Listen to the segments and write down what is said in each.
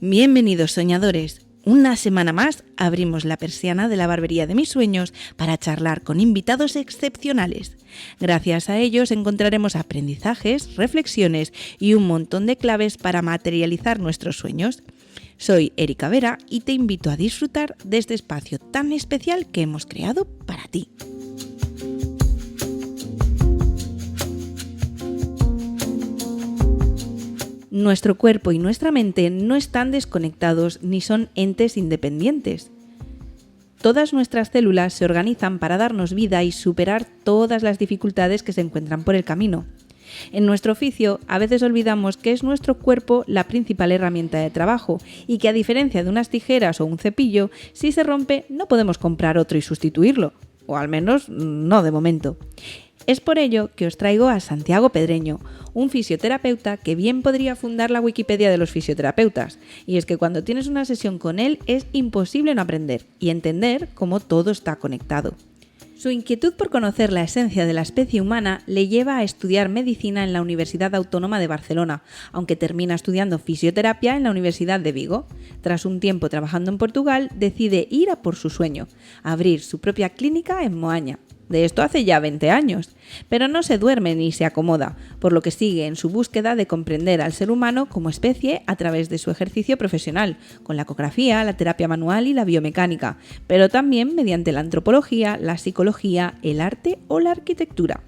Bienvenidos soñadores. Una semana más abrimos la persiana de la barbería de mis sueños para charlar con invitados excepcionales. Gracias a ellos encontraremos aprendizajes, reflexiones y un montón de claves para materializar nuestros sueños. Soy Erika Vera y te invito a disfrutar de este espacio tan especial que hemos creado para ti. Nuestro cuerpo y nuestra mente no están desconectados ni son entes independientes. Todas nuestras células se organizan para darnos vida y superar todas las dificultades que se encuentran por el camino. En nuestro oficio, a veces olvidamos que es nuestro cuerpo la principal herramienta de trabajo y que a diferencia de unas tijeras o un cepillo, si se rompe no podemos comprar otro y sustituirlo, o al menos no de momento. Es por ello que os traigo a Santiago Pedreño, un fisioterapeuta que bien podría fundar la Wikipedia de los fisioterapeutas. Y es que cuando tienes una sesión con él es imposible no aprender y entender cómo todo está conectado. Su inquietud por conocer la esencia de la especie humana le lleva a estudiar medicina en la Universidad Autónoma de Barcelona, aunque termina estudiando fisioterapia en la Universidad de Vigo. Tras un tiempo trabajando en Portugal, decide ir a por su sueño, abrir su propia clínica en Moaña. De esto hace ya 20 años, pero no se duerme ni se acomoda, por lo que sigue en su búsqueda de comprender al ser humano como especie a través de su ejercicio profesional, con la ecografía, la terapia manual y la biomecánica, pero también mediante la antropología, la psicología, el arte o la arquitectura.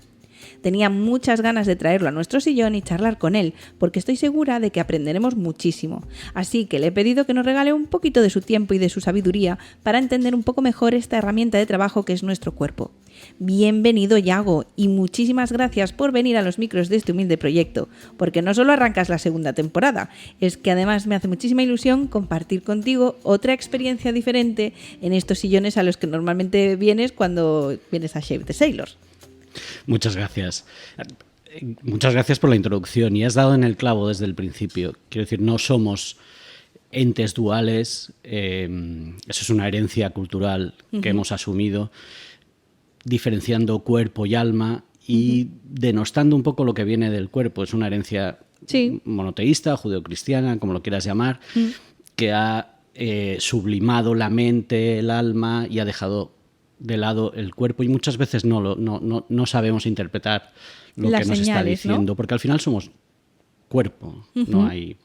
Tenía muchas ganas de traerlo a nuestro sillón y charlar con él, porque estoy segura de que aprenderemos muchísimo. Así que le he pedido que nos regale un poquito de su tiempo y de su sabiduría para entender un poco mejor esta herramienta de trabajo que es nuestro cuerpo. Bienvenido, Yago, y muchísimas gracias por venir a los micros de este humilde proyecto, porque no solo arrancas la segunda temporada, es que además me hace muchísima ilusión compartir contigo otra experiencia diferente en estos sillones a los que normalmente vienes cuando vienes a Shape the Sailors. Muchas gracias. Muchas gracias por la introducción y has dado en el clavo desde el principio. Quiero decir, no somos entes duales, eso es una herencia cultural que hemos asumido, diferenciando cuerpo y alma y denostando un poco lo que viene del cuerpo. Es una herencia monoteísta, judeocristiana, como lo quieras llamar, que ha sublimado la mente, el alma y ha dejado de lado el cuerpo y muchas veces no sabemos interpretar lo las que nos señales, está diciendo, ¿no? Porque al final somos cuerpo, no hay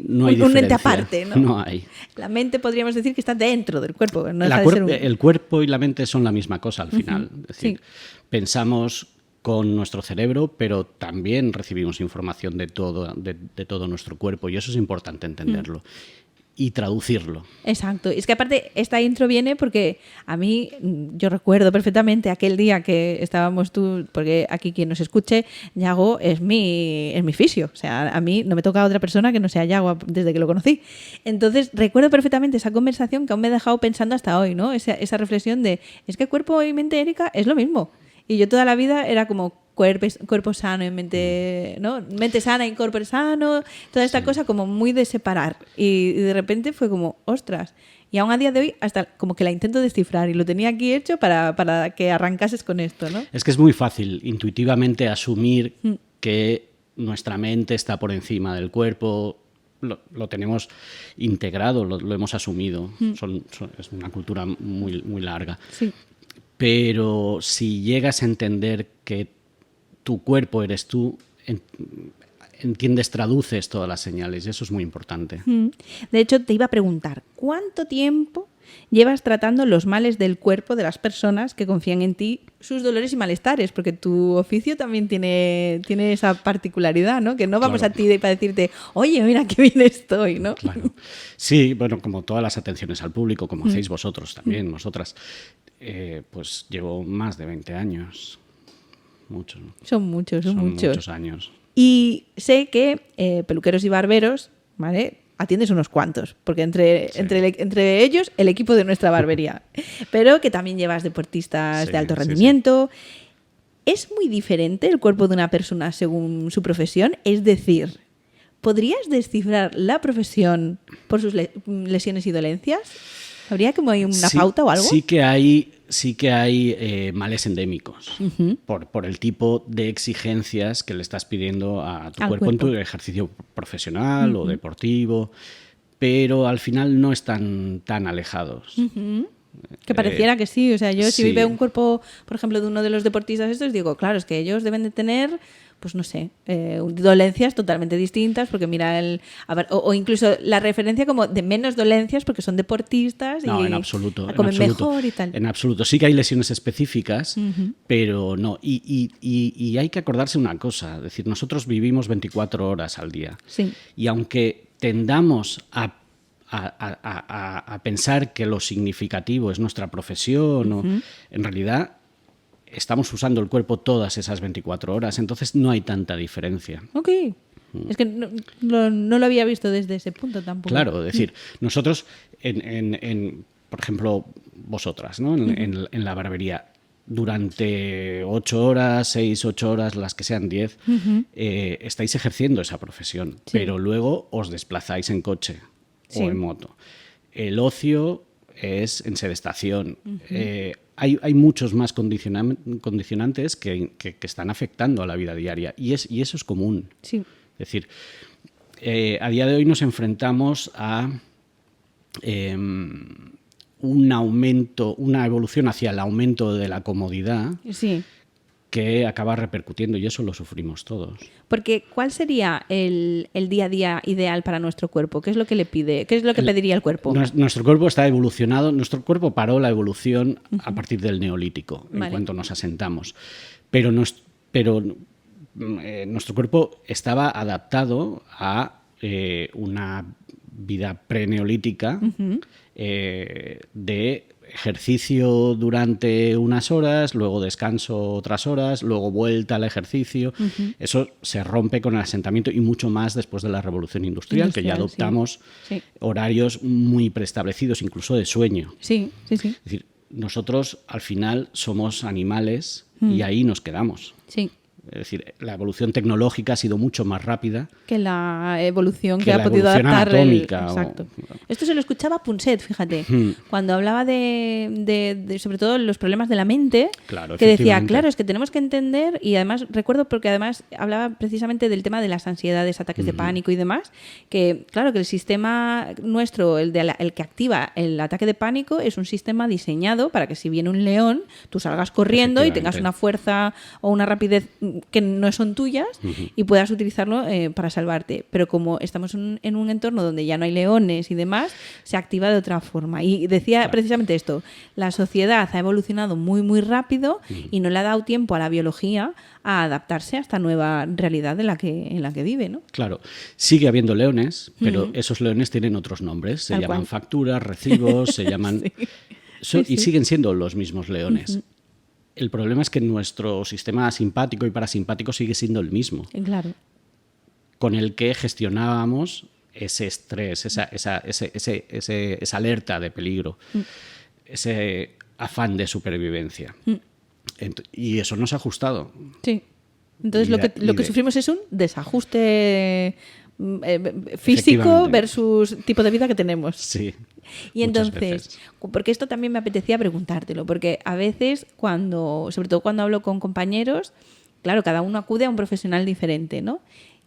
un ente aparte, ¿no? No hay. La mente podríamos decir que está dentro del cuerpo. No El cuerpo y la mente son la misma cosa al final. Es decir, pensamos con nuestro cerebro, pero también recibimos información de todo nuestro cuerpo y eso es importante entenderlo. Y traducirlo. Exacto. Es que aparte esta intro viene porque a mí, yo recuerdo perfectamente aquel día que estábamos tú, porque aquí quien nos escuche, Yago es mi fisio. O sea, a mí no me toca otra persona que no sea Yago desde que lo conocí. Entonces recuerdo perfectamente esa conversación que aún me ha dejado pensando hasta hoy, ¿no? Esa reflexión de, es que cuerpo y mente, Erika, es lo mismo. Y yo toda la vida era como cuerpo sano y mente, ¿no? Mente sana y cuerpo sano, toda esta cosa como muy de separar. Y de repente fue como, ostras. Y aún a día de hoy hasta como que la intento descifrar y lo tenía aquí hecho para que arrancases con esto, ¿no? Es que es muy fácil intuitivamente asumir que nuestra mente está por encima del cuerpo. Lo tenemos integrado, lo hemos asumido. Es una cultura muy, muy larga. Sí. Pero si llegas a entender que tu cuerpo eres tú, entiendes, traduces todas las señales y eso es muy importante. De hecho, te iba a preguntar, ¿cuánto tiempo llevas tratando los males del cuerpo de las personas que confían en ti, sus dolores y malestares? Porque tu oficio también tiene esa particularidad, ¿no? Que no vamos a ti para decirte, oye, mira qué bien estoy, ¿no? Claro. Sí, bueno, como todas las atenciones al público, como hacéis vosotros también, nosotras, pues llevo más de 20 años. Muchos. Son muchos años. Y sé que peluqueros y barberos, ¿vale? Atiendes unos cuantos, porque entre ellos el equipo de nuestra barbería. Pero que también llevas deportistas de alto rendimiento. Sí. ¿Es muy diferente el cuerpo de una persona según su profesión? Es decir, ¿podrías descifrar la profesión por sus lesiones y dolencias? ¿Habría como una pauta o algo? Sí que hay males endémicos por el tipo de exigencias que le estás pidiendo a tu cuerpo en tu ejercicio profesional o deportivo. pero al final no están tan alejados. Que pareciera que sí, o sea, yo si sí. veo un cuerpo, por ejemplo, de uno de los deportistas estos, digo, claro, es que ellos deben de tener, pues no sé, dolencias totalmente distintas, porque mira, o incluso la referencia como de menos dolencias porque son deportistas No, y en absoluto. comen en absoluto, mejor y tal. En absoluto. Sí que hay lesiones específicas, pero no. Y hay que acordarse una cosa, es decir, nosotros vivimos 24 horas al día. Sí. Y aunque tendamos a pensar que lo significativo es nuestra profesión, o, en realidad estamos usando el cuerpo todas esas 24 horas, entonces no hay tanta diferencia. Ok. Es que no lo había visto desde ese punto tampoco. Claro, es decir, nosotros, por ejemplo, vosotras, ¿no? En la barbería, durante 8 horas, 6, 8 horas, las que sean 10, estáis ejerciendo esa profesión, pero luego os desplazáis en coche o en moto. El ocio es en sedestación. Hay muchos más condicionantes que están afectando a la vida diaria y eso es común. Sí. Es decir, a día de hoy nos enfrentamos a una evolución hacia el aumento de la comodidad que acaba repercutiendo y eso lo sufrimos todos. Porque ¿cuál sería el día a día ideal para nuestro cuerpo? ¿Qué es lo que le pide? ¿Qué es lo que pediría el cuerpo? Nuestro cuerpo está evolucionado. Nuestro cuerpo paró la evolución a partir del Neolítico, en cuanto nos asentamos. Pero nuestro cuerpo estaba adaptado a una vida preneolítica de ejercicio durante unas horas, luego descanso otras horas, luego vuelta al ejercicio. Eso se rompe con el asentamiento y mucho más después de la Revolución Industrial, que ya adoptamos horarios muy preestablecidos, incluso de sueño. Sí. Es decir, nosotros al final somos animales y ahí nos quedamos. Sí. Es decir, la evolución tecnológica ha sido mucho más rápida que la evolución que ha podido adaptar. Exacto. Esto se lo escuchaba a Punset, fíjate, cuando hablaba de sobre todo los problemas de la mente, que decía, claro, es que tenemos que entender, y además recuerdo porque además hablaba precisamente del tema de las ansiedades, ataques de pánico y demás, que claro, que el sistema nuestro, el que activa el ataque de pánico, es un sistema diseñado para que si viene un león, tú salgas corriendo y tengas una fuerza o una rapidez que no son tuyas y puedas utilizarlo para salvarte. Pero como estamos en un entorno donde ya no hay leones y demás, se activa de otra forma. Y decía precisamente esto, la sociedad ha evolucionado muy, muy rápido y no le ha dado tiempo a la biología a adaptarse a esta nueva realidad en la que vive, ¿no? Claro, sigue habiendo leones, pero esos leones tienen otros nombres. Se llaman facturas, recibos, se llaman... Y siguen siendo los mismos leones. El problema es que nuestro sistema simpático y parasimpático sigue siendo el mismo. Claro. Con el que gestionábamos ese estrés, esa alerta de peligro, ese afán de supervivencia. Y eso nos ha ajustado. Sí. Entonces lo que sufrimos es un desajuste físico versus tipo de vida que tenemos. Sí. Y entonces, porque esto también me apetecía preguntártelo, porque a veces sobre todo cuando hablo con compañeros, claro, cada uno acude a un profesional diferente, ¿no?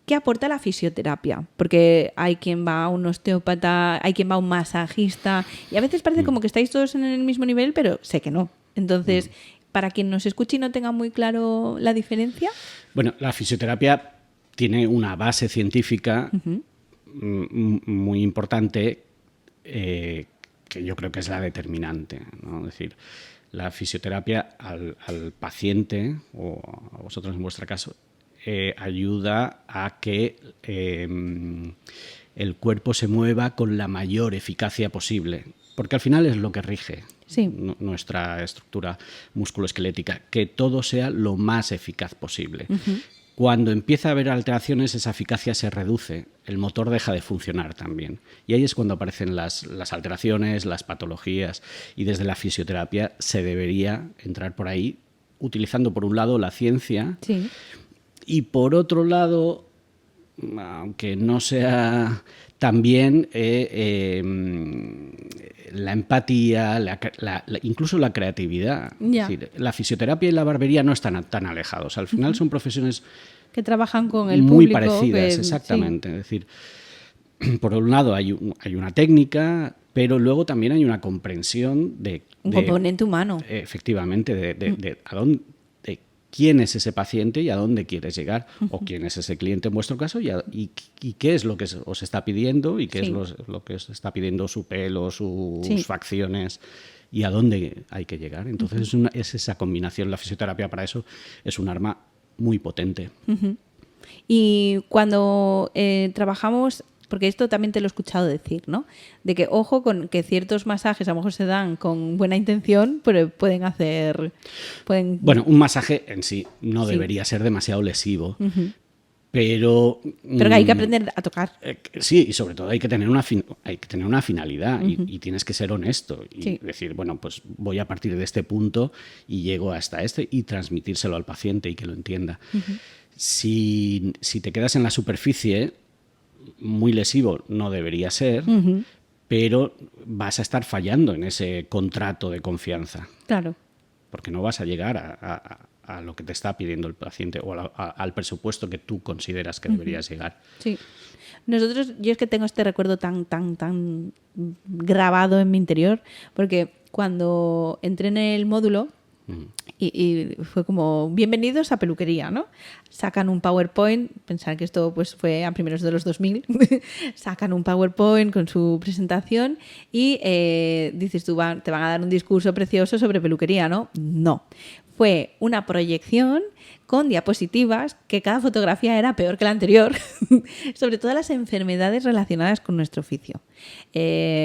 ¿Qué aporta la fisioterapia? Porque hay quien va a un osteópata, hay quien va a un masajista, y a veces parece como que estáis todos en el mismo nivel, pero sé que no. Entonces, para quien nos escuche y no tenga muy claro la diferencia. Bueno, la fisioterapia tiene una base científica muy importante, que yo creo que es la determinante, ¿no? Es decir, la fisioterapia al paciente, o a vosotros en vuestro caso, ayuda a que el cuerpo se mueva con la mayor eficacia posible, porque al final es lo que rige nuestra estructura musculoesquelética, que todo sea lo más eficaz posible. Cuando empieza a haber alteraciones, esa eficacia se reduce, el motor deja de funcionar también. Y ahí es cuando aparecen las alteraciones, las patologías. Y desde la fisioterapia se debería entrar por ahí, utilizando por un lado la ciencia y por otro lado, aunque no sea también la empatía, incluso la creatividad. Es decir, la fisioterapia y la barbería no están tan alejados. Al final son profesiones que trabajan con el muy público. Parecidas, exactamente. Es decir, por un lado hay una técnica, pero luego también hay una comprensión un componente humano. Efectivamente, de a dónde, de quién es ese paciente y a dónde quieres llegar, o quién es ese cliente en vuestro caso, y qué es lo que os está pidiendo, y qué es lo que os está pidiendo su pelo, sus facciones, y a dónde hay que llegar. Entonces es esa combinación. La fisioterapia para eso es un arma muy potente. Y cuando trabajamos, porque esto también te lo he escuchado decir, ¿no? De que ojo con que ciertos masajes a lo mejor se dan con buena intención, pero pueden... Bueno, un masaje en sí no debería ser demasiado lesivo, pero que hay que aprender a tocar. Sí, y sobre todo hay que tener una finalidad, y tienes que ser honesto y decir, bueno, pues voy a partir de este punto y llego hasta este, y transmitírselo al paciente y que lo entienda. Si te quedas en la superficie, muy lesivo no debería ser, pero vas a estar fallando en ese contrato de confianza. Claro. Porque no vas a llegar a lo que te está pidiendo el paciente, o al presupuesto que tú consideras que deberías llegar. Sí. Yo es que tengo este recuerdo tan grabado en mi interior, porque cuando entré en el módulo, y fue como, bienvenidos a peluquería, ¿no? Sacan un PowerPoint, pensar que esto pues fue a primeros de los 2000, sacan un PowerPoint con su presentación y dices tú, te van a dar un discurso precioso sobre peluquería, ¿no? No. Fue una proyección con diapositivas, que cada fotografía era peor que la anterior, sobre todas las enfermedades relacionadas con nuestro oficio.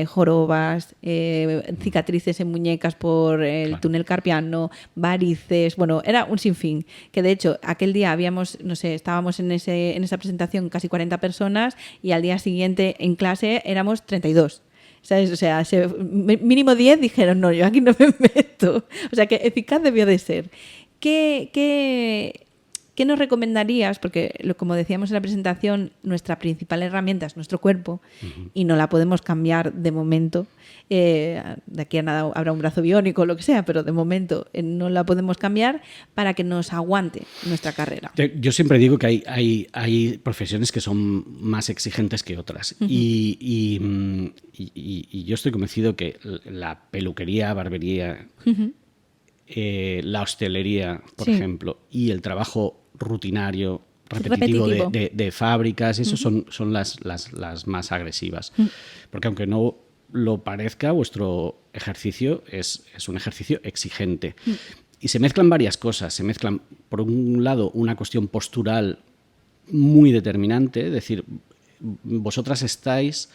Jorobas, cicatrices en muñecas por el túnel carpiano, varices, bueno, era un sinfín. Que de hecho, aquel día estábamos en esa presentación casi 40 personas, y al día siguiente en clase éramos 32. ¿Sabes? O sea, mínimo 10 dijeron, no, yo aquí no me meto. O sea, que eficaz debió de ser. ¿Qué nos recomendarías? Porque, como decíamos en la presentación, nuestra principal herramienta es nuestro cuerpo, y no la podemos cambiar de momento. De aquí a nada habrá un brazo biónico o lo que sea, pero de momento no la podemos cambiar para que nos aguante nuestra carrera. Yo siempre digo que hay profesiones que son más exigentes que otras. Y yo estoy convencido que la peluquería, barbería, la hostelería, por ejemplo, y el trabajo rutinario, repetitivo. De fábricas, eso son las más agresivas. Porque aunque no lo parezca, vuestro ejercicio es un ejercicio exigente. Y se mezclan varias cosas. Se mezclan, por un lado, una cuestión postural muy determinante, es decir, vosotras estáis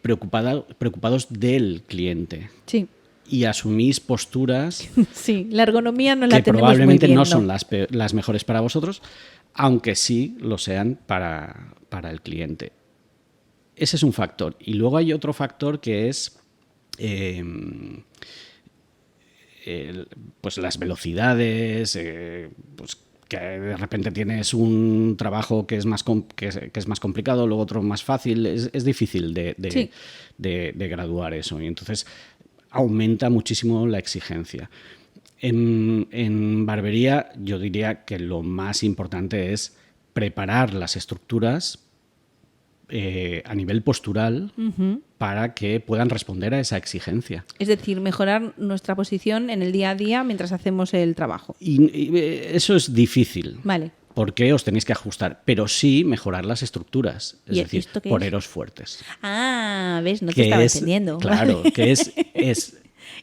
preocupados del cliente. Sí. Y asumís posturas sí, la ergonomía no la que tenemos probablemente muy bien, no son las mejores para vosotros, aunque sí lo sean para el cliente. Ese es un factor. Y luego hay otro factor que es pues las velocidades, pues que de repente tienes un trabajo que es más complicado, luego otro más fácil. Es difícil de graduar eso. Y entonces aumenta muchísimo la exigencia. En barbería yo diría que lo más importante es preparar las estructuras a nivel postural para que puedan responder a esa exigencia. Es decir, mejorar nuestra posición en el día a día mientras hacemos el trabajo. Y eso es difícil. Vale. Porque os tenéis que ajustar, pero sí mejorar las estructuras, es decir, poneros fuertes. Ah, ¿ves? No te estaba entendiendo. Claro, que es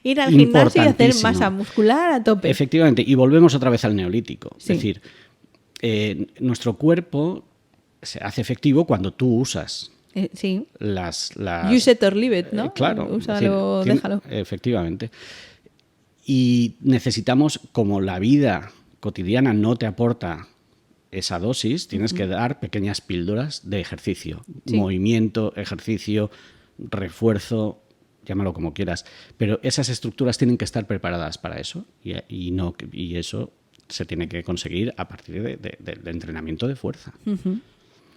ir al gimnasio y hacer masa muscular a tope. Efectivamente, y volvemos otra vez al neolítico. Sí. Es decir, nuestro cuerpo se hace efectivo cuando tú usas las... Use it or leave it, ¿no? Claro. Úsalo, déjalo. Efectivamente. Y necesitamos, como la vida cotidiana no te aporta esa dosis, tienes que dar pequeñas píldoras de ejercicio. Sí. Movimiento, ejercicio, refuerzo, llámalo como quieras. Pero esas estructuras tienen que estar preparadas para eso, y eso se tiene que conseguir a partir del entrenamiento de fuerza.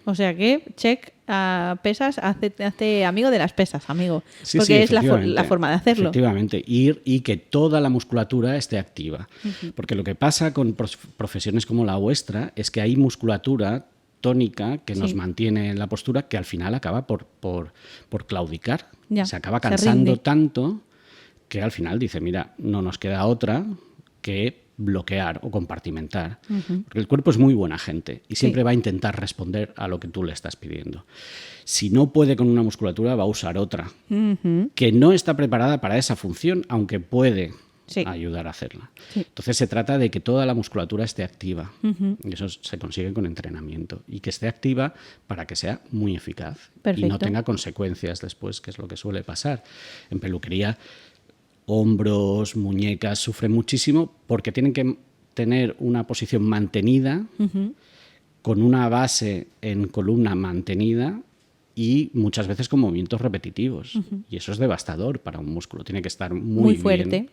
O sea que, check a pesas, hazte amigo de las pesas, amigo. Sí, porque es la forma de hacerlo. Efectivamente, y que toda la musculatura esté activa. Porque lo que pasa con profesiones como la vuestra es que hay musculatura tónica que nos Sí. mantiene en la postura, que al final acaba por claudicar. Ya, Se acaba se cansando rinde. tanto que al final dice, mira, no nos queda otra que bloquear o compartimentar. Porque el cuerpo es muy buena gente y siempre Sí. va a intentar responder a lo que tú le estás pidiendo. Si no puede con una musculatura, va a usar otra, que no está preparada para esa función, aunque puede Sí. ayudar a hacerla. Sí. Entonces se trata de que toda la musculatura esté activa. Y eso se consigue con entrenamiento. Y que esté activa para que sea muy eficaz. Y Perfecto. no tenga consecuencias después, que es lo que suele pasar. En peluquería, hombros, muñecas sufren muchísimo porque tienen que tener una posición mantenida, con una base en columna mantenida y muchas veces con movimientos repetitivos. Y eso es devastador para un músculo. Tiene que estar Muy bien fuerte.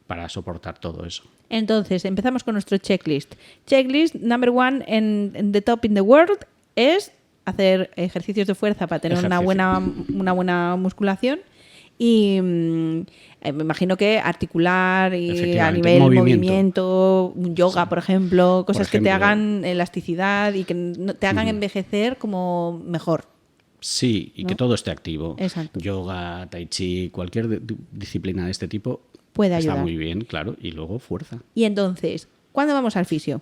para soportar todo eso. Entonces, empezamos con nuestro checklist. Checklist number 1 en the top in the world es hacer ejercicios de fuerza para tener una buena musculación y me imagino que articular y a Efectivamente, nivel movimiento. movimiento, un yoga, por ejemplo, cosas que te ejemplo. hagan elasticidad y que te hagan envejecer como mejor. Sí, y ¿no? que todo esté activo. Exacto. Yoga, tai chi, cualquier disciplina de este tipo Puede está ayudar. muy bien, claro. Y luego fuerza. Y entonces, ¿cuándo vamos al fisio?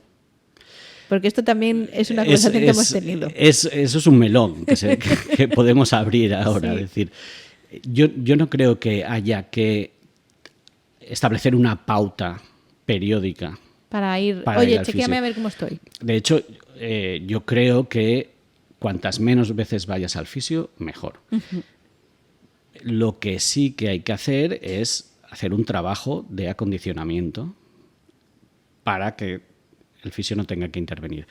Porque esto también es una conversación que hemos tenido. Eso es un melón que podemos abrir ahora. Sí. Es decir, yo no creo que haya que establecer una pauta periódica. Para ir, Para oye, ir al chequéame fisio. a ver cómo estoy. De hecho, yo creo que cuantas menos veces vayas al fisio, mejor. Lo que sí que hay que hacer es hacer un trabajo de acondicionamiento para que el fisio no tenga que intervenir.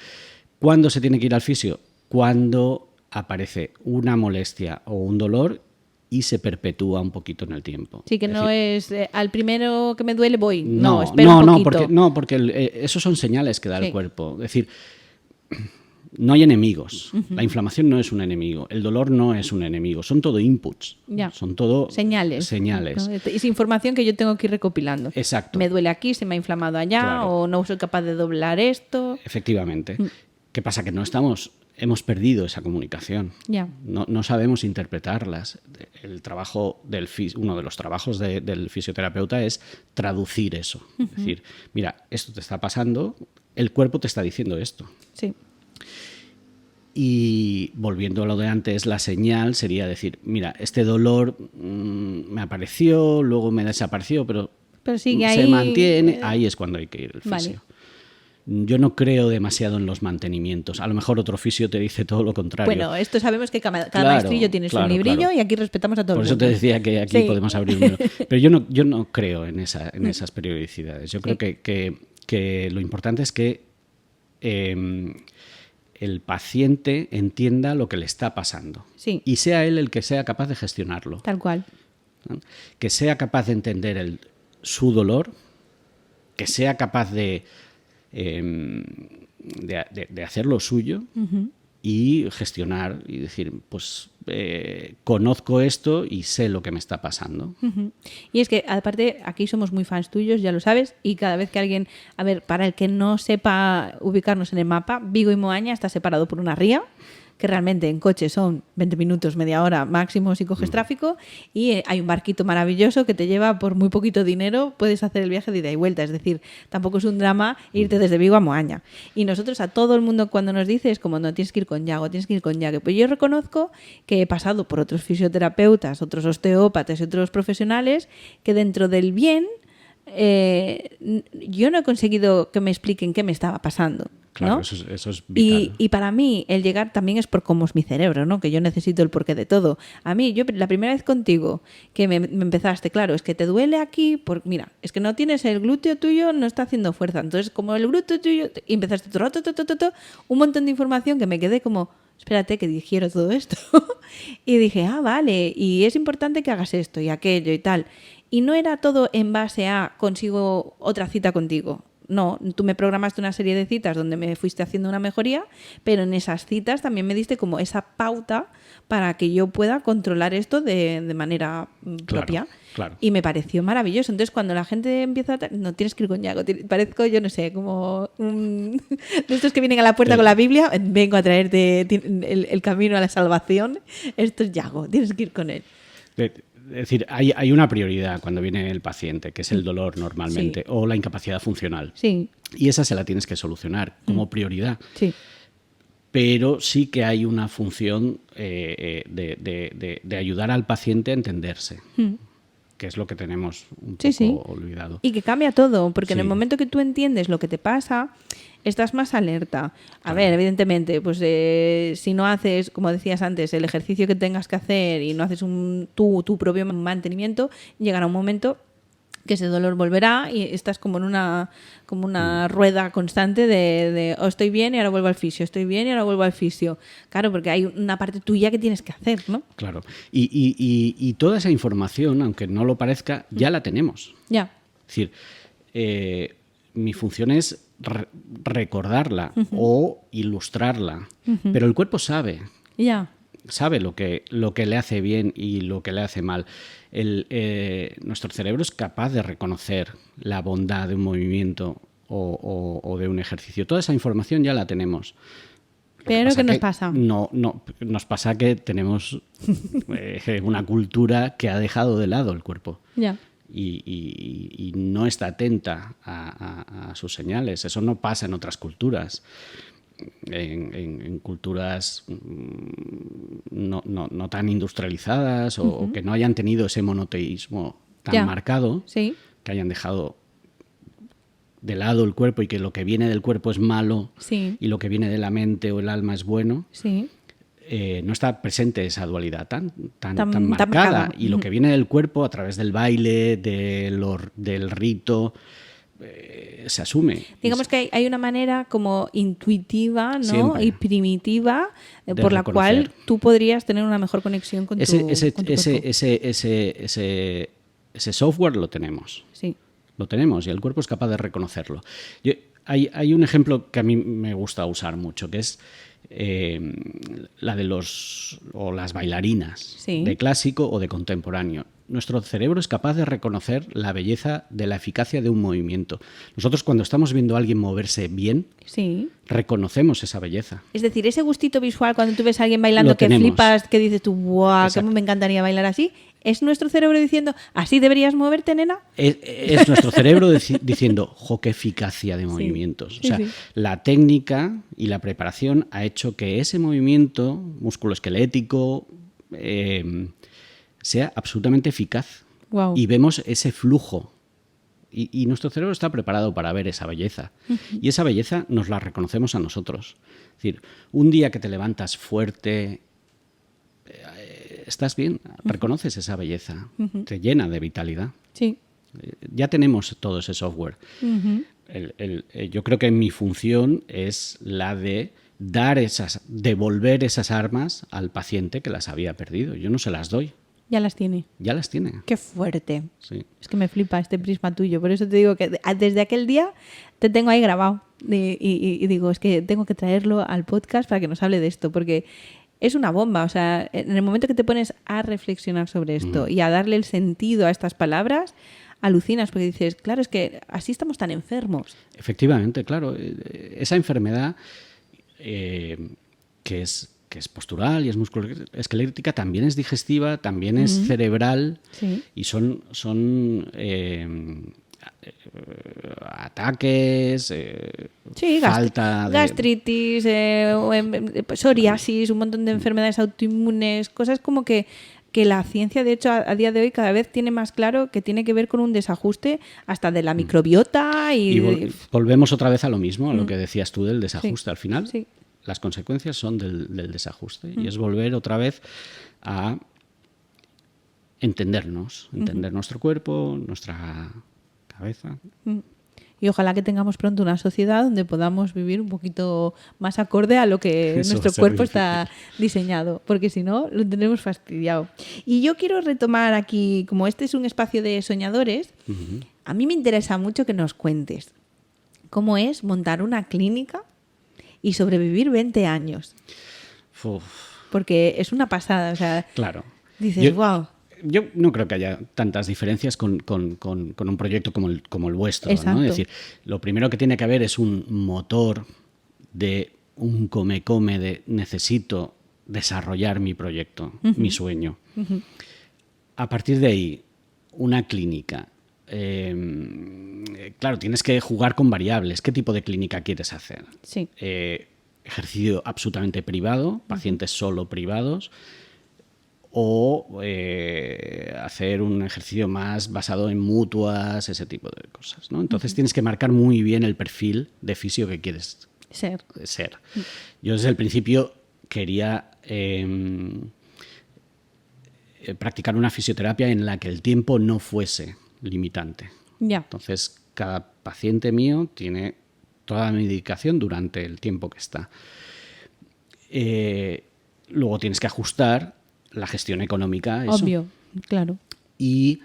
¿Cuándo se tiene que ir al fisio? Cuando aparece una molestia o un dolor y se perpetúa un poquito en el tiempo. Sí, que Es no decir, es al primero que me duele voy. No, espera un poquito. porque esos son señales que da Sí. el cuerpo. Es decir, no hay enemigos. La inflamación no es un enemigo. El dolor no es un enemigo. Son todo inputs. Ya. Son todo Señales. señales. ¿no? Es información que yo tengo que ir recopilando. Exacto. Me duele aquí, se me ha inflamado allá, Claro. o no soy capaz de doblar esto. Efectivamente. ¿Qué pasa? Que hemos perdido esa comunicación. Ya. No sabemos interpretarlas. El trabajo uno de los trabajos del fisioterapeuta es traducir eso. Es decir, mira, esto te está pasando, el cuerpo te está diciendo esto. Sí. Y volviendo a lo de antes, la señal sería decir, mira, este dolor me apareció, luego me desapareció, pero sigue se ahí. mantiene. Ahí es cuando hay que ir al fisio. Vale. Yo no creo demasiado en los mantenimientos. A lo mejor otro fisio te dice todo lo contrario. Bueno, esto sabemos que cada Claro, maestrillo tiene su claro, librillo claro. y aquí respetamos a todo Por el eso mundo. te decía que aquí Sí. podemos abrir un melón. Pero yo no creo en esas periodicidades. Yo creo Sí. que lo importante es que el paciente entienda lo que le está pasando. Sí. Y sea él el que sea capaz de gestionarlo. Tal cual. ¿No? Que sea capaz de entender su dolor, que sea capaz de hacer lo suyo y gestionar y decir, pues conozco esto y sé lo que me está pasando. Y es que, aparte, aquí somos muy fans tuyos, ya lo sabes, y cada vez que alguien, a ver, para el que no sepa ubicarnos en el mapa, Vigo y Moaña está separado por una ría, que realmente en coche son 20 minutos, media hora máximo si coges tráfico, y hay un barquito maravilloso que te lleva por muy poquito dinero, puedes hacer el viaje de ida y vuelta, es decir, tampoco es un drama irte desde Vigo a Moaña. Y nosotros a todo el mundo cuando nos dice es como, no, tienes que ir con Yago, tienes que ir con Yago. Pues yo reconozco que he pasado por otros fisioterapeutas, otros osteópatas y otros profesionales que dentro del bien yo no he conseguido que me expliquen qué me estaba pasando. Claro, ¿no? eso es vital. Y para mí el llegar también es por cómo es mi cerebro, ¿no? Que yo necesito el porqué de todo. A mí, yo la primera vez contigo que me empezaste, claro, es que te duele aquí, mira, es que no tienes el glúteo tuyo, no está haciendo fuerza. Entonces, como el glúteo tuyo, y empezaste un montón de información que me quedé como, espérate que digiero todo esto. Y dije, vale, y es importante que hagas esto y aquello y tal. Y no era todo en base a consigo otra cita contigo. No, tú me programaste una serie de citas donde me fuiste haciendo una mejoría, pero en esas citas también me diste como esa pauta para que yo pueda controlar esto de manera propia. Claro. Y me pareció maravilloso. Entonces, cuando la gente empieza no tienes que ir con Yago, parezco, yo no sé, como de estos que vienen a la puerta con la Biblia, vengo a traerte el camino a la salvación. Esto es Yago, tienes que ir con él. Es decir, hay una prioridad cuando viene el paciente, que es el dolor normalmente, o la incapacidad funcional. Sí. Y esa se la tienes que solucionar como prioridad. Sí. Pero sí que hay una función de ayudar al paciente a entenderse, que es lo que tenemos un poco olvidado. Y que cambia todo, porque en el Sí. momento que tú entiendes lo que te pasa, estás más alerta. A ver, evidentemente, pues si no haces, como decías antes, el ejercicio que tengas que hacer y no haces tu propio mantenimiento, llegará un momento que ese dolor volverá y estás como en una rueda constante de estoy bien y ahora vuelvo al fisio, estoy bien y ahora vuelvo al fisio. Claro, porque hay una parte tuya que tienes que hacer, ¿no? Claro. Y toda esa información, aunque no lo parezca, ya la tenemos. Ya. Es decir, mi función es recordarla o ilustrarla, pero el cuerpo sabe. Ya. Sabe lo que le hace bien y lo que le hace mal. Nuestro cerebro es capaz de reconocer la bondad de un movimiento o de un ejercicio. Toda esa información ya la tenemos. Pero ¿qué nos pasa? No, nos pasa que tenemos una cultura que ha dejado de lado el cuerpo. Ya. Y no está atenta a sus señales. Eso no pasa en otras culturas. En culturas no tan industrializadas o que no hayan tenido ese monoteísmo tan marcado, Sí. que hayan dejado de lado el cuerpo y que lo que viene del cuerpo es malo y lo que viene de la mente o el alma es bueno. Sí. No está presente esa dualidad tan Tan marcada. marcada. Y lo que viene del cuerpo a través del baile, del rito, se asume. Digamos que hay una manera como intuitiva, ¿no? Siempre. Y primitiva De por la cual reconocer. tú podrías tener una mejor conexión con tu cuerpo. Ese software lo tenemos. Sí. Lo tenemos y el cuerpo es capaz de reconocerlo. Hay un ejemplo que a mí me gusta usar mucho, que es la de las bailarinas, de clásico o de contemporáneo. Nuestro cerebro es capaz de reconocer la belleza de la eficacia de un movimiento. Nosotros, cuando estamos viendo a alguien moverse bien, reconocemos esa belleza. Es decir, ese gustito visual cuando tú ves a alguien bailando Lo que tenemos. flipas, que dices tú, ¡guau! Exacto. ¿Cómo me encantaría bailar así? ¿Es nuestro cerebro diciendo, así deberías moverte, nena? Es nuestro cerebro diciendo, ¡jo, qué eficacia de movimientos! O sea, la técnica y la preparación ha hecho que ese movimiento musculoesquelético sea absolutamente eficaz. Wow. Y vemos ese flujo. Y nuestro cerebro está preparado para ver esa belleza. Y esa belleza nos la reconocemos a nosotros. Es decir, un día que te levantas fuerte, estás bien, reconoces esa belleza, te llena de vitalidad. Sí. Ya tenemos todo ese software. Yo creo que mi función es la de devolver esas armas al paciente que las había perdido. Yo no se las doy. Ya las tiene. Ya las tiene. Qué fuerte. Sí. Es que me flipa este prisma tuyo. Por eso te digo que desde aquel día te tengo ahí grabado. Y digo, es que tengo que traerlo al podcast para que nos hable de esto. Porque es una bomba. O sea, en el momento que te pones a reflexionar sobre esto y a darle el sentido a estas palabras, alucinas. Porque dices, claro, es que así estamos tan enfermos. Efectivamente, claro. Esa enfermedad que es postural y es musculoesquelética, también es digestiva, también es cerebral y son ataques, falta gastritis, psoriasis, un montón de enfermedades autoinmunes, cosas como que la ciencia, de hecho, a día de hoy cada vez tiene más claro que tiene que ver con un desajuste hasta de la microbiota y volvemos otra vez a lo mismo, a lo que decías tú del desajuste. Al final, sí. Las consecuencias son del desajuste y es volver otra vez a entendernos, entender nuestro cuerpo, nuestra cabeza. Y ojalá que tengamos pronto una sociedad donde podamos vivir un poquito más acorde a lo que nuestro cuerpo está diseñado, porque si no, lo tenemos fastidiado. Y yo quiero retomar aquí, como este es un espacio de soñadores, a mí me interesa mucho que nos cuentes cómo es montar una clínica y sobrevivir 20 años. Uf, Porque es una pasada, o sea, claro. dices, wow. Yo no creo que haya tantas diferencias con un proyecto como el vuestro, Exacto. ¿no? Es decir, lo primero que tiene que haber es un motor de un come-come de necesito desarrollar mi proyecto, mi sueño. A partir de ahí, una clínica. Claro, tienes que jugar con variables. ¿Qué tipo de clínica quieres hacer? Sí. Ejercicio absolutamente privado, pacientes solo privados, o hacer un ejercicio más basado en mutuas, ese tipo de cosas, ¿no? Entonces tienes que marcar muy bien el perfil de fisio que quieres ser. Yo desde el principio quería practicar una fisioterapia en la que el tiempo no fuese limitante. Ya. Entonces, cada paciente mío tiene toda la medicación durante el tiempo que está. Luego tienes que ajustar la gestión económica a eso. Obvio, claro. Y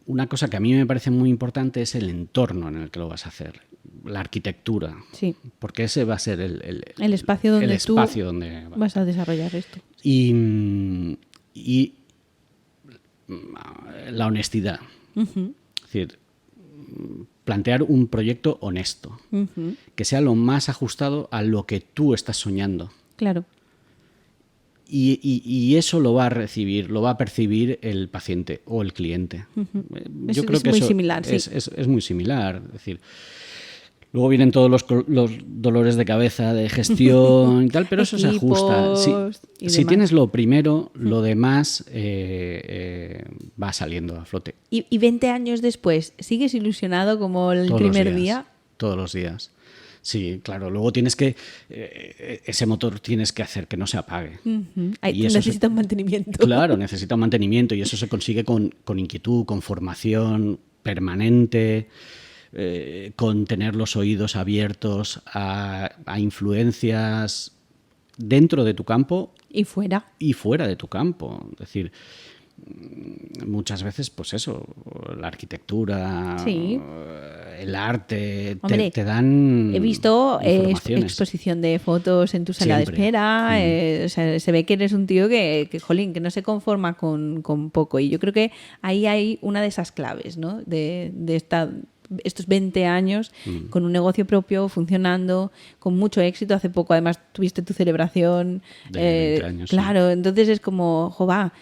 una cosa que a mí me parece muy importante es el entorno en el que lo vas a hacer, la arquitectura. Sí. Porque ese va a ser el espacio donde tú donde vas a desarrollar esto. Y la honestidad. Es decir, plantear un proyecto honesto, que sea lo más ajustado a lo que tú estás soñando. Claro. Y eso lo va a recibir, lo va a percibir el paciente o el cliente. Yo creo que muy eso similar, sí. es muy similar. Es decir, luego vienen todos los dolores de cabeza de gestión y tal, pero eso se ajusta. Si tienes lo primero, lo demás va saliendo a flote. ¿Y 20 años después, sigues ilusionado como el primer día? Todos los días. Sí, claro. Luego tienes que... ese motor tienes que hacer que no se apague. Y eso necesita un mantenimiento. Claro, necesita un mantenimiento y eso se consigue con inquietud, con formación permanente, con tener los oídos abiertos a influencias dentro de tu campo y fuera de tu campo. Es decir, muchas veces, pues eso, la arquitectura, sí, el arte, hombre, te dan. He visto exposición de fotos en tu sala de espera. O sea, se ve que eres un tío que jolín, que no se conforma con poco. Y yo creo que ahí hay una de esas claves, ¿no? De estos 20 años con un negocio propio, funcionando, con mucho éxito. Hace poco, además, tuviste tu celebración. De 20 años, claro, sí. Entonces es como, jova,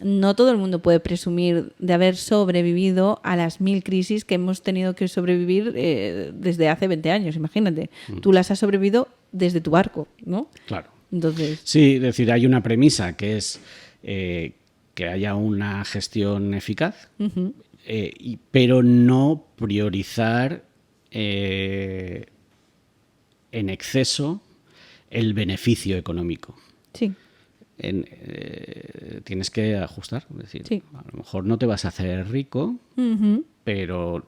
no todo el mundo puede presumir de haber sobrevivido a las 1000 crisis que hemos tenido que sobrevivir desde hace 20 años, imagínate. Tú las has sobrevivido desde tu barco, ¿no? Claro. Entonces... Sí, es decir, hay una premisa que es que haya una gestión eficaz, pero no priorizar en exceso el beneficio económico. Sí. Tienes que ajustar, es decir, sí. A lo mejor no te vas a hacer rico, pero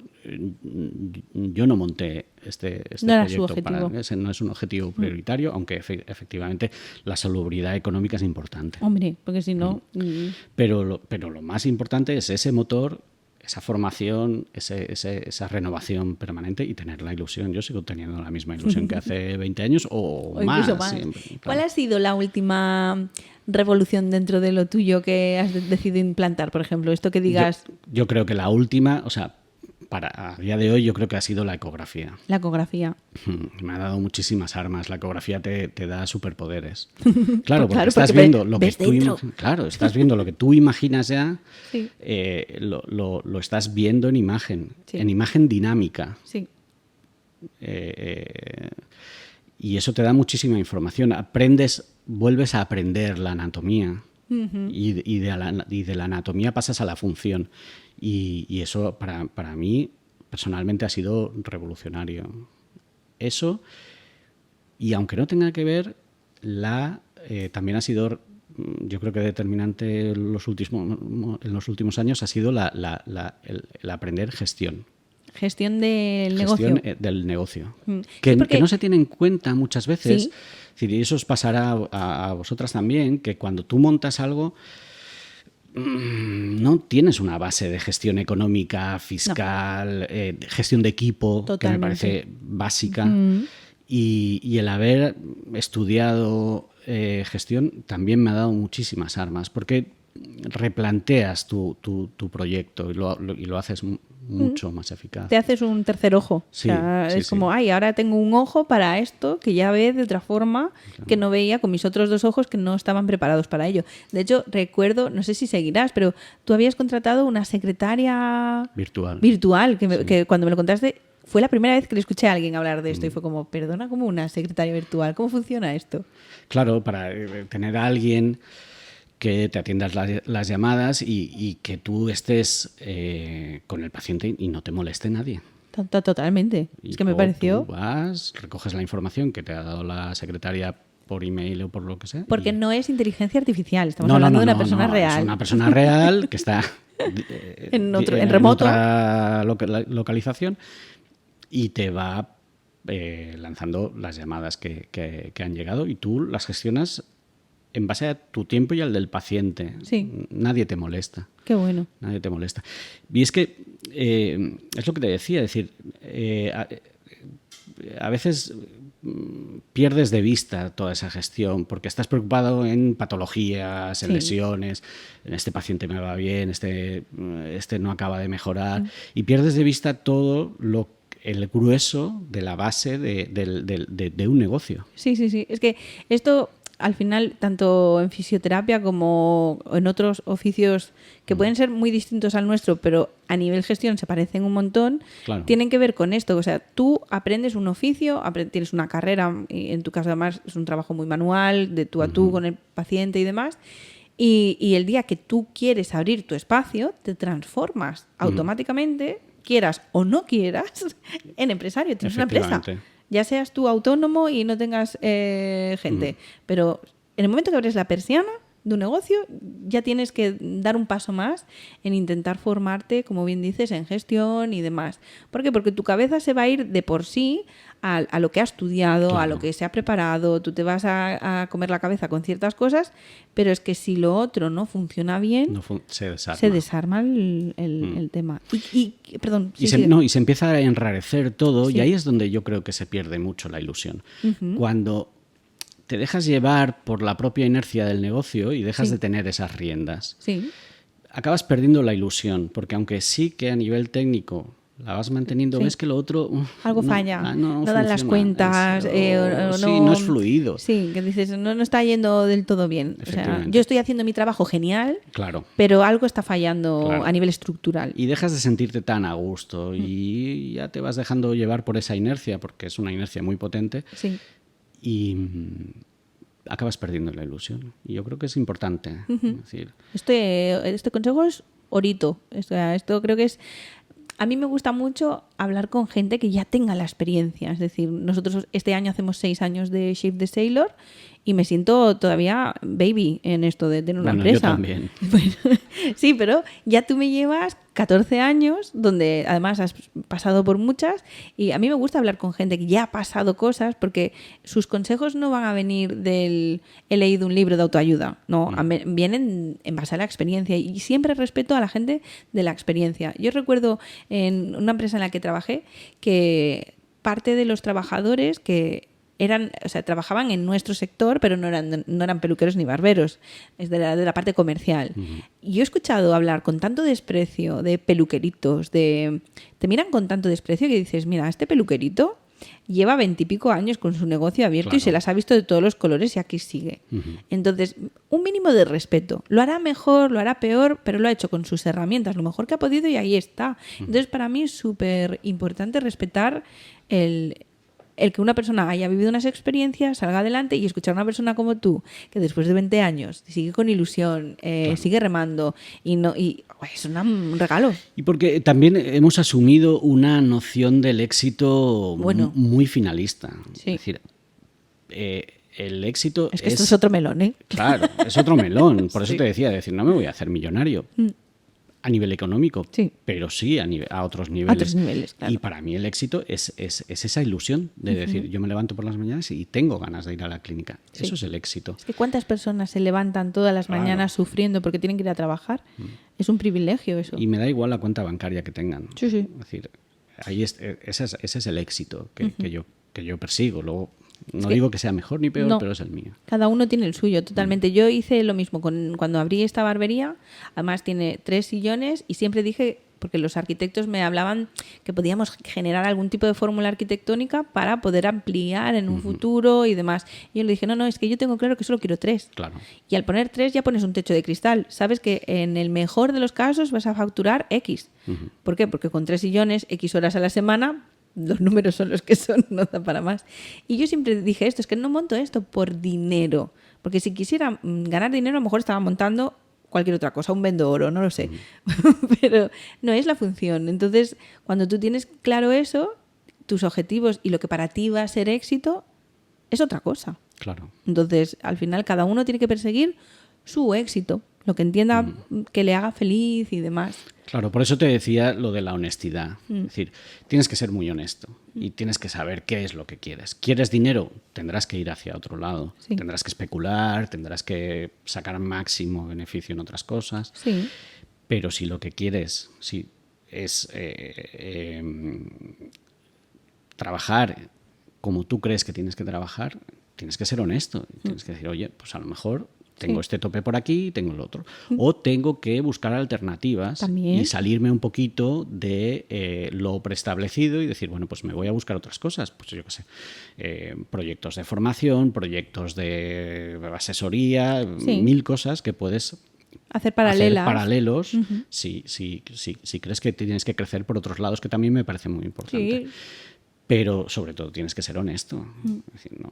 yo no monté este proyecto para ese, no es un objetivo prioritario, aunque efectivamente la salubridad económica es importante. Hombre, porque si no... Pero lo más importante es ese motor, esa formación, esa renovación permanente y tener la ilusión. Yo sigo teniendo la misma ilusión que hace 20 años o más. Siempre, claro. ¿Cuál ha sido la última revolución dentro de lo tuyo que has decidido implantar? Por ejemplo, esto que digas... Yo creo que la última, o sea, a día de hoy yo creo que ha sido la ecografía. La ecografía. Me ha dado muchísimas armas. La ecografía te da superpoderes. Claro, porque estás porque viendo lo que estás viendo lo que tú imaginas ya, sí. Lo estás viendo en imagen, sí. en imagen dinámica. Sí. Y eso te da muchísima información. Vuelves a aprender la anatomía. Y de la anatomía pasas a la función. Y eso para mí personalmente ha sido revolucionario. Eso, y aunque no tenga que ver, también ha sido, yo creo que determinante en los últimos años ha sido el aprender gestión. Gestión del negocio. Del negocio. Que no se tiene en cuenta muchas veces. ¿Sí? Y eso os pasará a vosotras también, que cuando tú montas algo, no tienes una base de gestión económica, fiscal, gestión de equipo, Totalmente. que me parece básica. Y el haber estudiado gestión también me ha dado muchísimas armas, porque replanteas tu proyecto y lo haces mucho más eficaz. Te haces un tercer ojo. Sí, o sea, sí, es sí. como, ay, ahora tengo un ojo para esto que ya ve de otra forma que no veía con mis otros 2 ojos que no estaban preparados para ello. De hecho, recuerdo, no sé si seguirás, pero tú habías contratado una secretaria Virtual. que cuando me lo contaste fue la primera vez que le escuché a alguien hablar de esto y fue como, perdona, ¿cómo una secretaria virtual? ¿Cómo funciona esto? Claro, para tener a alguien que te atiendas las llamadas y que tú estés con el paciente y no te moleste nadie. Totalmente. Y Es que me luego pareció... tú vas, recoges la información que te ha dado la secretaria por email o por lo que sea. Porque no es inteligencia artificial, estamos hablando de una persona real. Es una persona real que está en remoto. otra localización y te va lanzando las llamadas que han llegado y tú las gestionas en base a tu tiempo y al del paciente. Sí. Nadie te molesta. Qué bueno. Nadie te molesta. Y es que es lo que te decía, es decir, a veces pierdes de vista toda esa gestión porque estás preocupado en patologías, en lesiones, en este paciente me va bien, este no acaba de mejorar, y pierdes de vista todo el grueso de la base de un negocio. Sí. Es que esto, al final, tanto en fisioterapia como en otros oficios que pueden ser muy distintos al nuestro, pero a nivel gestión se parecen un montón, Claro. tienen que ver con esto. O sea, tú aprendes un oficio, tienes una carrera, y en tu caso además es un trabajo muy manual, de tú a tú con el paciente y demás, y el día que tú quieres abrir tu espacio, te transformas automáticamente, quieras o no quieras, en empresario. Tienes una empresa. Ya seas tú autónomo y no tengas gente. Pero en el momento que abres la persiana de un negocio, ya tienes que dar un paso más en intentar formarte, como bien dices, en gestión y demás. ¿Por qué? Porque tu cabeza se va a ir de por sí a lo que ha estudiado, Claro. a lo que se ha preparado. Tú te vas a comer la cabeza con ciertas cosas, pero es que si lo otro no funciona bien, se desarma el tema. Perdón. Y se empieza a enrarecer todo y ahí es donde yo creo que se pierde mucho la ilusión. Cuando te dejas llevar por la propia inercia del negocio y dejas de tener esas riendas, acabas perdiendo la ilusión, porque aunque sí que a nivel técnico la vas manteniendo, ves que lo otro... algo falla, no dan las funciona. cuentas, no es fluido. Sí, que dices, no está yendo del todo bien. O sea, yo estoy haciendo mi trabajo genial, claro, pero algo está fallando a nivel estructural. Y dejas de sentirte tan a gusto y ya te vas dejando llevar por esa inercia, porque es una inercia muy potente, y acabas perdiendo la ilusión. Y yo creo que es importante. Es decir, este consejo es orito. Esto creo que es... A mí me gusta mucho hablar con gente que ya tenga la experiencia. Es decir, nosotros este año hacemos 6 años de Shape the Sailor y me siento todavía baby en esto de tener una empresa. Yo también. Sí, pero ya tú me llevas 14 años, donde además has pasado por muchas, y a mí me gusta hablar con gente que ya ha pasado cosas, porque sus consejos no van a venir del he leído un libro de autoayuda, no, vienen en base a la experiencia, y siempre respeto a la gente de la experiencia. Yo recuerdo en una empresa en la que trabajé que parte de los trabajadores que trabajaban en nuestro sector, pero no eran peluqueros ni barberos, es de la parte comercial. Y yo he escuchado hablar con tanto desprecio de peluqueritos, te miran con tanto desprecio que dices, mira, este peluquerito lleva 20 y pico años con su negocio abierto y se las ha visto de todos los colores y aquí sigue. Entonces, un mínimo de respeto. Lo hará mejor, lo hará peor, pero lo ha hecho con sus herramientas, lo mejor que ha podido y ahí está. Entonces, para mí es súper importante respetar el que una persona haya vivido unas experiencias, salga adelante, y escuchar a una persona como tú, que después de 20 años sigue con ilusión, sigue remando, es un regalo. Y porque también hemos asumido una noción del éxito muy finalista. Sí. Es decir, el éxito es que esto es otro melón, ¿eh? Claro, es otro melón. Por eso te decía, no me voy a hacer millonario. a nivel económico, Sí. pero sí a otros niveles. A otros niveles, claro. Y para mí el éxito es esa ilusión de decir, yo me levanto por las mañanas y tengo ganas de ir a la clínica. Sí. Eso es el éxito. Es que ¿cuántas personas se levantan todas las Claro. mañanas sufriendo porque tienen que ir a trabajar? Es un privilegio eso. Y me da igual la cuenta bancaria que tengan. Sí, sí. Es decir, ese es el éxito que yo persigo. Luego, no que- digo que sea mejor ni peor, no. pero es el mío. Cada uno tiene el suyo, totalmente. Yo hice lo mismo cuando abrí esta barbería. Además tiene 3 sillones y siempre dije, porque los arquitectos me hablaban que podíamos generar algún tipo de fórmula arquitectónica para poder ampliar en un futuro y demás. Y yo le dije, no, es que yo tengo claro que solo quiero 3. Claro. Y al poner 3 ya pones un techo de cristal. Sabes que en el mejor de los casos vas a facturar X. ¿Por qué? Porque con 3 sillones, X horas a la semana, los números son los que son, no da para más. Y yo siempre dije esto, es que no monto esto por dinero. Porque si quisiera ganar dinero, a lo mejor estaba montando cualquier otra cosa, un vendo oro, no lo sé. Pero no es la función. Entonces, cuando tú tienes claro eso, tus objetivos y lo que para ti va a ser éxito, es otra cosa. Claro. Entonces, al final, cada uno tiene que perseguir su éxito, lo que entienda que le haga feliz y demás. Claro, por eso te decía lo de la honestidad. Es decir, tienes que ser muy honesto y tienes que saber qué es lo que quieres. ¿Quieres dinero? Tendrás que ir hacia otro lado. Sí. Tendrás que especular, tendrás que sacar máximo beneficio en otras cosas. Sí, Pero si lo que quieres es trabajar como tú crees que tienes que trabajar, tienes que ser honesto. Tienes que decir, oye, pues a lo mejor tengo este tope por aquí, tengo el otro. O tengo que buscar alternativas También. y salirme un poquito de lo preestablecido y decir, bueno, pues me voy a buscar otras cosas. Pues yo qué sé, proyectos de formación, proyectos de asesoría, Sí. 1000 cosas que puedes hacer paralelas. hacer paralelos si crees que tienes que crecer por otros lados, que también me parece muy importante. Sí, Pero sobre todo tienes que ser honesto. Es decir, no,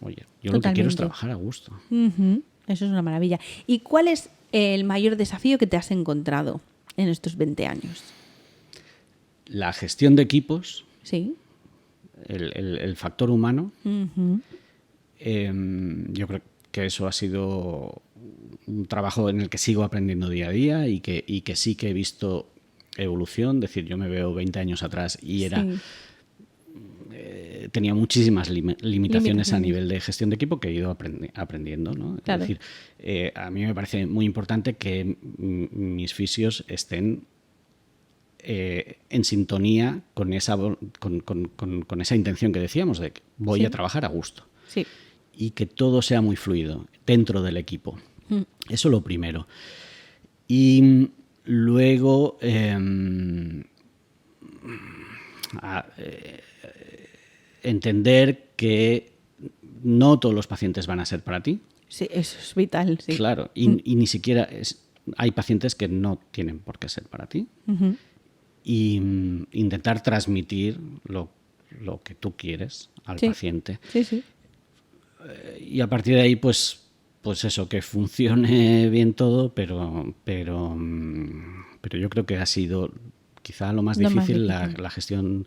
oye, yo lo que quiero es Totalmente. trabajar a gusto. Ujú. Eso es una maravilla. ¿Y cuál es el mayor desafío que te has encontrado en estos 20 años? La gestión de equipos, Sí. el factor humano, Ujú. yo creo que eso ha sido un trabajo en el que sigo aprendiendo día a día y que sí que he visto evolución. Es decir, yo me veo 20 años atrás y era... Sí. Tenía muchísimas limitaciones a Limitaciones. nivel de gestión de equipo que he ido aprendiendo, ¿no? Claro. Es decir, a mí me parece muy importante que mis fisios estén en sintonía con esa intención que decíamos de que voy Sí. a trabajar a gusto Sí. y que todo sea muy fluido dentro del equipo. Eso lo primero. Y luego entender que no todos los pacientes van a ser para ti. Sí, eso es vital. Sí. Claro, y ni siquiera hay pacientes que no tienen por qué ser para ti. Ujú. Y intentar transmitir lo que tú quieres al Sí. paciente. Sí, sí. Y a partir de ahí, pues eso, que funcione bien todo, pero yo creo que ha sido quizá lo más Lo más difícil difícil. la gestión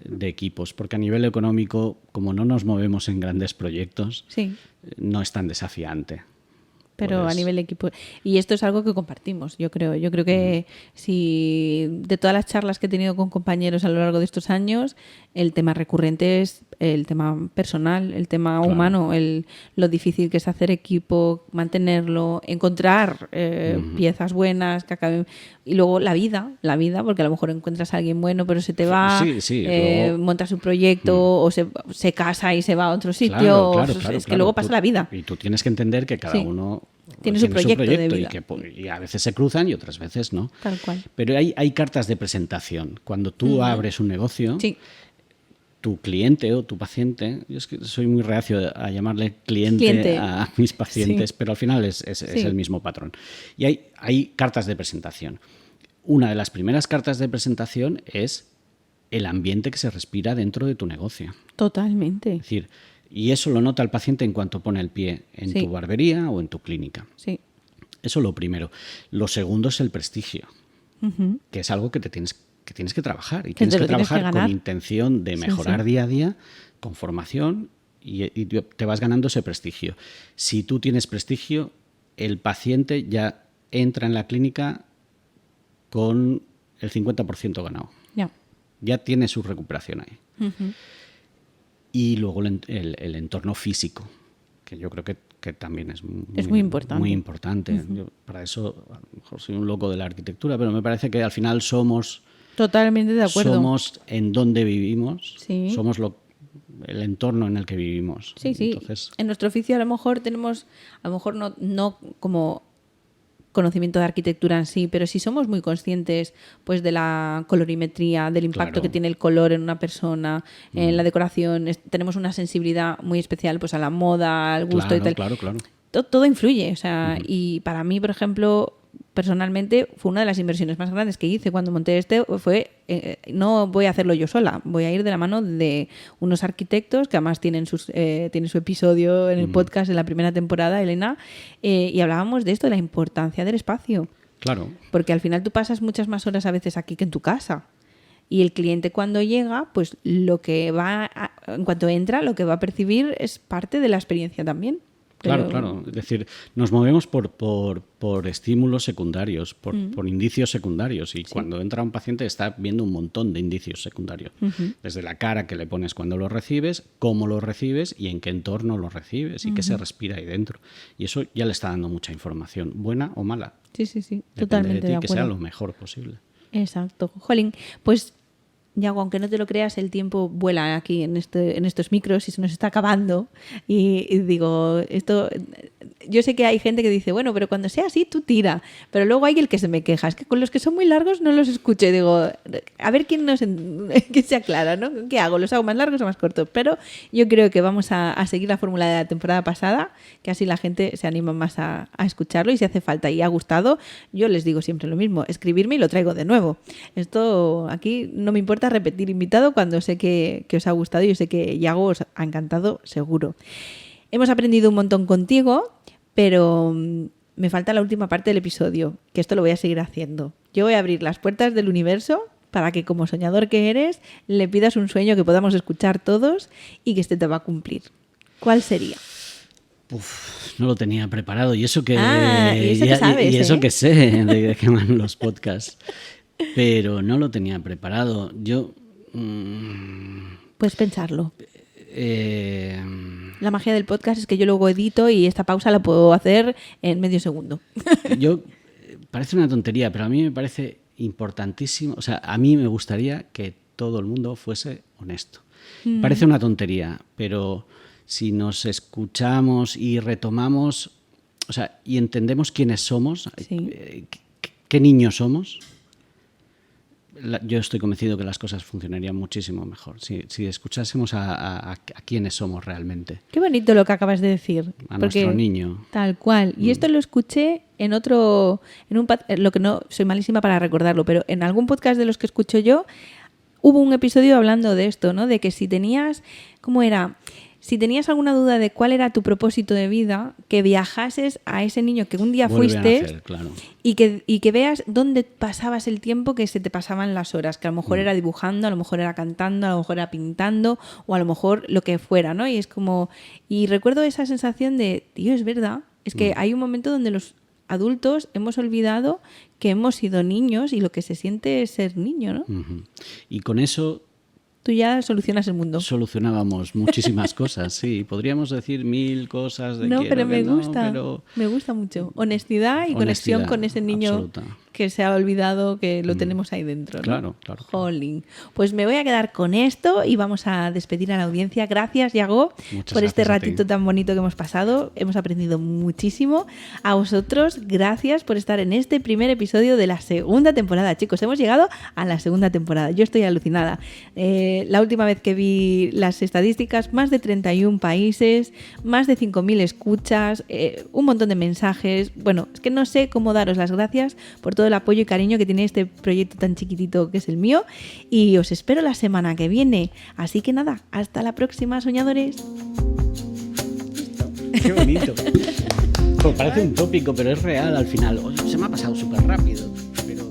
de equipos, porque a nivel económico, como no nos movemos en grandes proyectos, Sí. no es tan desafiante. Pero Puedes- a nivel equipo. Y esto es algo que compartimos, yo creo. Yo creo que si de todas las charlas que he tenido con compañeros a lo largo de estos años, el tema recurrente es el tema personal, el tema Claro. humano, lo difícil que es hacer equipo, mantenerlo, encontrar piezas buenas que acaben. Y luego la vida, porque a lo mejor encuentras a alguien bueno, pero se te va, Sí, luego- montas un proyecto o se casa y se va a otro sitio. Claro, es que luego pasa Tú- la vida. Y tú tienes que entender que cada Sí. uno Tiene su proyecto de vida. y a veces se cruzan y otras veces no. Tal cual. Pero hay cartas de presentación. Cuando tú abres un negocio, Sí. tu cliente o tu paciente, yo es que soy muy reacio a llamarle cliente a mis pacientes, Sí. pero al final es Sí. el mismo patrón. Y hay cartas de presentación. Una de las primeras cartas de presentación es el ambiente que se respira dentro de tu negocio. Totalmente. Es decir, y eso lo nota el paciente en cuanto pone el pie en Sí. tu barbería o en tu clínica. Sí. Eso lo primero. Lo segundo es el prestigio, Ujú. que es algo que tienes que trabajar. Y Que tienes te que lo tienes que trabajar con ganar. intención de Sí, mejorar sí. día a día, con formación, y te vas ganando ese prestigio. Si tú tienes prestigio, el paciente ya entra en la clínica con el 50% ganado. Ya tiene su recuperación ahí. Uh-huh. Y luego el entorno físico, que yo creo que también es muy importante. Muy importante. Uh-huh. Yo, para eso, a lo mejor soy un loco de la arquitectura, pero me parece que al final somos... Totalmente de acuerdo. Somos en donde vivimos, sí. Somos el entorno en el que vivimos. Sí, sí. Entonces... En nuestro oficio a lo mejor tenemos, no como conocimiento de arquitectura en sí, pero sí somos muy conscientes pues de la colorimetría, del impacto que tiene el color en una persona, en la decoración. Tenemos una sensibilidad muy especial pues a la moda, al gusto y tal. Claro. Todo influye, o sea, y para mí, por ejemplo, personalmente fue una de las inversiones más grandes que hice cuando monté fue no voy a hacerlo yo sola, voy a ir de la mano de unos arquitectos que además tienen su episodio en el podcast en la primera temporada, Elena, y hablábamos de esto, de la importancia del espacio. Claro. Porque al final tú pasas muchas más horas a veces aquí que en tu casa. Y el cliente cuando llega, pues en cuanto entra, lo que va a percibir es parte de la experiencia también. Claro. Es decir, nos movemos por estímulos secundarios, por indicios secundarios. Y cuando entra un paciente está viendo un montón de indicios secundarios. Uh-huh. Desde la cara que le pones cuando lo recibes, cómo lo recibes y en qué entorno lo recibes y qué se respira ahí dentro. Y eso ya le está dando mucha información, buena o mala. Sí. Depende Totalmente de ti, de acuerdo. Que sea lo mejor posible. Exacto. Jolín, pues... Yago, aunque no te lo creas, el tiempo vuela aquí en estos micros y se nos está acabando. Y digo, esto... Yo sé que hay gente que dice, bueno, pero cuando sea así, tú tira. Pero luego hay el que se me queja. Es que con los que son muy largos no los escucho. Y digo, a ver quién se aclara, ¿no? ¿Qué hago? ¿Los hago más largos o más cortos? Pero yo creo que vamos a seguir la fórmula de la temporada pasada, que así la gente se anima más a escucharlo. Y si hace falta y ha gustado, yo les digo siempre lo mismo, escribirme y lo traigo de nuevo. Esto aquí no me importa repetir invitado cuando sé que os ha gustado y yo sé que Yago os ha encantado seguro. Hemos aprendido un montón contigo, pero me falta la última parte del episodio, que esto lo voy a seguir haciendo. Yo voy a abrir las puertas del universo para que, como soñador que eres, le pidas un sueño que podamos escuchar todos y que este te va a cumplir. ¿Cuál sería? No lo tenía preparado y eso que, que sé de qué van los podcasts. Pero no lo tenía preparado. Yo... Puedes pensarlo. La magia del podcast es que yo luego edito y esta pausa la puedo hacer en medio segundo. Parece una tontería, pero a mí me parece importantísimo. O sea, a mí me gustaría que todo el mundo fuese honesto. Parece una tontería, pero si nos escuchamos y retomamos, o sea, y entendemos quiénes somos, qué niños somos... Yo estoy convencido que las cosas funcionarían muchísimo mejor si escuchásemos a quiénes somos realmente. Qué bonito lo que acabas de decir. Nuestro niño. Tal cual. Y esto lo escuché lo que no soy malísima para recordarlo, pero en algún podcast de los que escucho yo hubo un episodio hablando de esto, ¿no? De que si tenías, ¿cómo era? Si tenías alguna duda de cuál era tu propósito de vida, que viajases a ese niño que un día fuiste claro. y que veas dónde pasabas el tiempo que se te pasaban las horas, que a lo mejor era dibujando, a lo mejor era cantando, a lo mejor era pintando o a lo mejor lo que fuera, ¿no? Y es como... Y recuerdo esa sensación de, tío, es verdad, es que hay un momento donde los adultos hemos olvidado que hemos sido niños y lo que se siente es ser niño, ¿no? Uh-huh. Y con eso... Tú ya solucionas el mundo. Solucionábamos muchísimas cosas, sí. Podríamos decir 1000 cosas de pero me gusta. Me gusta mucho. Honestidad y conexión con ese niño absoluta. Que se ha olvidado que lo tenemos ahí dentro, ¿no? Claro. Jolín. Pues me voy a quedar con esto y vamos a despedir a la audiencia. Gracias, Yago, por este ratito tan bonito que hemos pasado. Hemos aprendido muchísimo. A vosotros, gracias por estar en este primer episodio de la segunda temporada. Chicos, hemos llegado a la segunda temporada. Yo estoy alucinada. La última vez que vi las estadísticas, más de 31 países, más de 5.000 escuchas, un montón de mensajes. Bueno, es que no sé cómo daros las gracias por todo el apoyo y cariño que tiene este proyecto tan chiquitito que es el mío. Y os espero la semana que viene. Así que nada, hasta la próxima, soñadores. Qué bonito. Parece un tópico, pero es real al final. Se me ha pasado súper rápido. Pero...